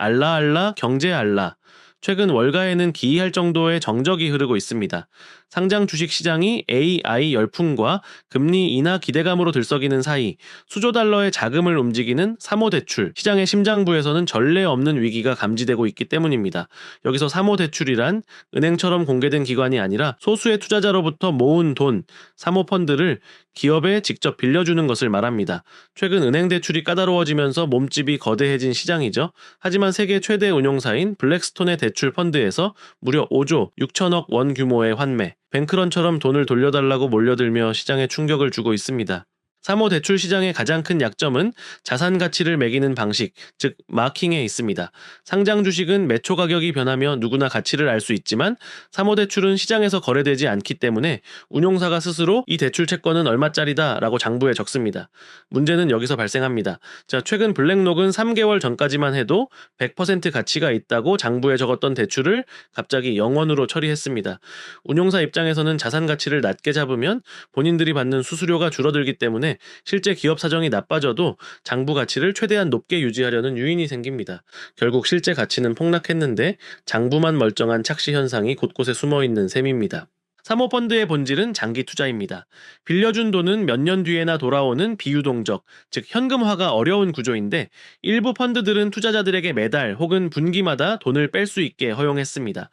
알라알라 경제알라. 최근 월가에는 기이할 정도의 정적이 흐르고 있습니다. 상장 주식 시장이 AI 열풍과 금리 인하 기대감으로 들썩이는 사이 수조 달러의 자금을 움직이는 사모대출, 시장의 심장부에서는 전례 없는 위기가 감지되고 있기 때문입니다. 여기서 사모대출이란 은행처럼 공개된 기관이 아니라 소수의 투자자로부터 모은 돈, 사모펀드를 기업에 직접 빌려주는 것을 말합니다. 최근 은행 대출이 까다로워지면서 몸집이 거대해진 시장이죠. 하지만 세계 최대 운용사인 블랙스톤의 대출 펀드에서 무려 5조 6천억 원 규모의 환매, 뱅크런처럼 돈을 돌려달라고 몰려들며 시장에 충격을 주고 있습니다. 사모대출 시장의 가장 큰 약점은 자산 가치를 매기는 방식, 즉 마킹에 있습니다. 상장 주식은 매초 가격이 변하며 누구나 가치를 알 수 있지만 사모대출은 시장에서 거래되지 않기 때문에 운용사가 스스로 이 대출 채권은 얼마짜리다 라고 장부에 적습니다. 문제는 여기서 발생합니다. 최근 블랙록은 3개월 전까지만 해도 100% 가치가 있다고 장부에 적었던 대출을 갑자기 0원으로 처리했습니다. 운용사 입장에서는 자산 가치를 낮게 잡으면 본인들이 받는 수수료가 줄어들기 때문에 실제 기업 사정이 나빠져도 장부 가치를 최대한 높게 유지하려는 유인이 생깁니다. 결국 실제 가치는 폭락했는데 장부만 멀쩡한 착시 현상이 곳곳에 숨어있는 셈입니다. 사모펀드의 본질은 장기 투자입니다. 빌려준 돈은 몇 년 뒤에나 돌아오는 비유동적, 즉 현금화가 어려운 구조인데 일부 펀드들은 투자자들에게 매달 혹은 분기마다 돈을 뺄 수 있게 허용했습니다.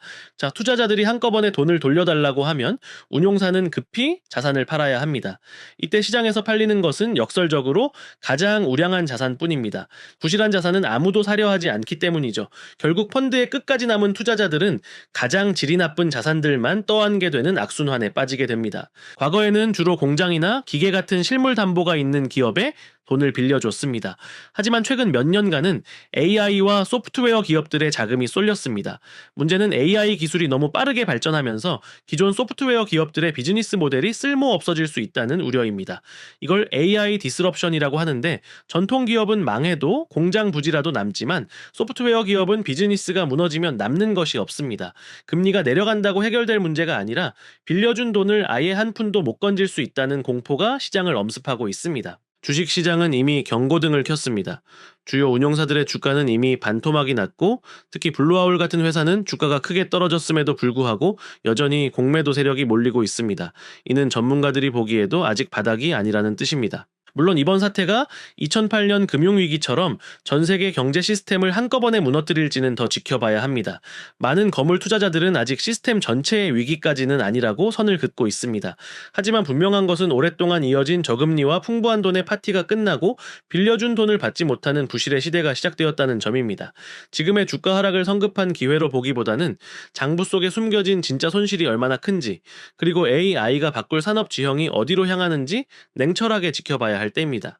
투자자들이 한꺼번에 돈을 돌려달라고 하면 운용사는 급히 자산을 팔아야 합니다. 이때 시장에서 팔리는 것은 역설적으로 가장 우량한 자산뿐입니다. 부실한 자산은 아무도 사려 하지 않기 때문이죠. 결국 펀드의 끝까지 남은 투자자들은 가장 질이 나쁜 자산들만 떠안게 되는 악순환에 빠지게 됩니다. 과거에는 주로 공장이나 기계 같은 실물 담보가 있는 기업에 돈을 빌려줬습니다. 하지만 최근 몇 년간은 AI와 소프트웨어 기업들의 자금이 쏠렸습니다. 문제는 AI 기술이 너무 빠르게 발전하면서 기존 소프트웨어 기업들의 비즈니스 모델이 쓸모 없어질 수 있다는 우려입니다. 이걸 AI 디스럽션이라고 하는데 전통 기업은 망해도 공장 부지라도 남지만 소프트웨어 기업은 비즈니스가 무너지면 남는 것이 없습니다. 금리가 내려간다고 해결될 문제가 아니라 빌려준 돈을 아예 한 푼도 못 건질 수 있다는 공포가 시장을 엄습하고 있습니다. 주식시장은 이미 경고등을 켰습니다. 주요 운용사들의 주가는 이미 반토막이 났고 특히 블루아울 같은 회사는 주가가 크게 떨어졌음에도 불구하고 여전히 공매도 세력이 몰리고 있습니다. 이는 전문가들이 보기에도 아직 바닥이 아니라는 뜻입니다. 물론 이번 사태가 2008년 금융위기처럼 전 세계 경제 시스템을 한꺼번에 무너뜨릴지는 더 지켜봐야 합니다. 많은 거물 투자자들은 아직 시스템 전체의 위기까지는 아니라고 선을 긋고 있습니다. 하지만 분명한 것은 오랫동안 이어진 저금리와 풍부한 돈의 파티가 끝나고 빌려준 돈을 받지 못하는 부실의 시대가 시작되었다는 점입니다. 지금의 주가 하락을 성급한 기회로 보기보다는 장부 속에 숨겨진 진짜 손실이 얼마나 큰지, 그리고 AI가 바꿀 산업 지형이 어디로 향하는지 냉철하게 지켜봐야 할 때입니다.